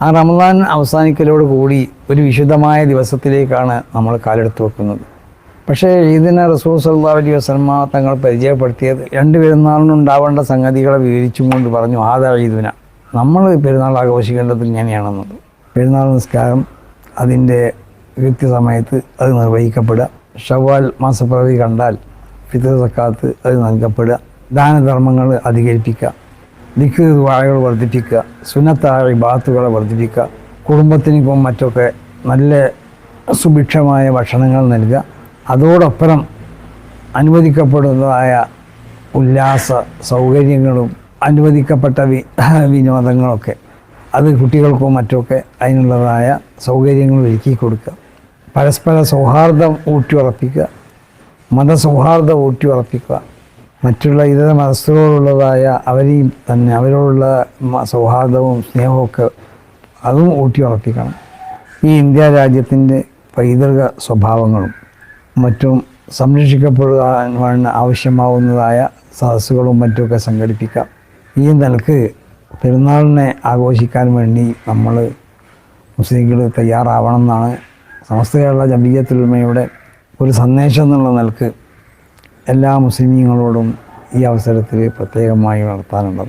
ആ റമദാൻ അവസാനിക്കലോട് കൂടി ഒരു വിശുദ്ധമായ ദിവസത്തിലേക്കാണ് നമ്മൾ കാലെടുത്ത് വെക്കുന്നത്. പക്ഷേ ഇതിനെ റസൂൽ സല്ലല്ലാഹു അലൈഹി വസല്ലമ തങ്ങൾ പരിചയപ്പെടുത്തിയത് രണ്ട് പെരുന്നാളിനുണ്ടാവേണ്ട സംഗതികളെ വിവരിച്ചും കൊണ്ട് പറഞ്ഞു, ആദാ ഈദുന, നമ്മൾ പെരുന്നാൾ ആഘോഷിക്കേണ്ടത് ഇങ്ങനെയാണെന്നത്. പെരുന്നാൾ നിസ്കാരം അതിൻ്റെ കൃത്യസമയത്ത് അത് നിർവഹിക്കപ്പെടുക, ഷവ്വാൽ മാസപ്പിറവി കണ്ടാൽ ഫിത്ർ സക്കാത്ത് അത് നൽകപ്പെടുക, ദാനധർമ്മങ്ങൾ അധികരിപ്പിക്കുക, ദിക്ർ ദുആകൾ വർദ്ധിപ്പിക്കുക, സുന്നത്തായ ഇബാദത്തുകളെ വർദ്ധിപ്പിക്കുക, കുടുംബത്തിനിപ്പം മറ്റൊക്കെ നല്ല സുഭിക്ഷമായ ഭക്ഷണങ്ങൾ നൽകുക, അതോടൊപ്പം അനുവദിക്കപ്പെടുന്നതായ ഉല്ലാസ സൗകര്യങ്ങളും അനുവദിക്കപ്പെട്ട വിനോദങ്ങളൊക്കെ അത് കുട്ടികൾക്കും മറ്റൊക്കെ അതിനുള്ളതായ സൗകര്യങ്ങൾ ഒരുക്കി കൊടുക്കുക, പരസ്പര സൗഹാർദ്ദം ഊട്ടിയുറപ്പിക്കുക, മതസൗഹാർദ്ദം ഊട്ടിയുറപ്പിക്കുക, മറ്റുള്ള ഇതര മതസ്ഥരോടുള്ളതായ അവരെയും തന്നെ അവരോടുള്ള സൗഹാർദ്ദവും സ്നേഹമൊക്കെ അതും ഊട്ടിയുറപ്പിക്കണം. ഈ ഇന്ത്യ രാജ്യത്തിൻ്റെ പൈതൃക സ്വഭാവങ്ങളും മറ്റും സംരക്ഷിക്കപ്പെടുവാൻ ആവശ്യമാവുന്നതായ സദസ്സുകളും മറ്റുമൊക്കെ സംഘടിപ്പിക്കാം. ഈ നിലക്ക് പെരുന്നാളിനെ ആഘോഷിക്കാൻ വേണ്ടി നമ്മൾ മുസ്ലിങ്ങൾ തയ്യാറാവണം എന്നാണ് സമസ്ത കേരള ജംഇയ്യത്തുൽ ഉലമയുടെ ഒരു സന്ദേശം എന്നുള്ള നിലക്ക് എല്ലാ മുസ്ലിമീങ്ങളോടും ഈ അവസരത്തിൽ പ്രത്യേകമായി നടത്താനുള്ളത്.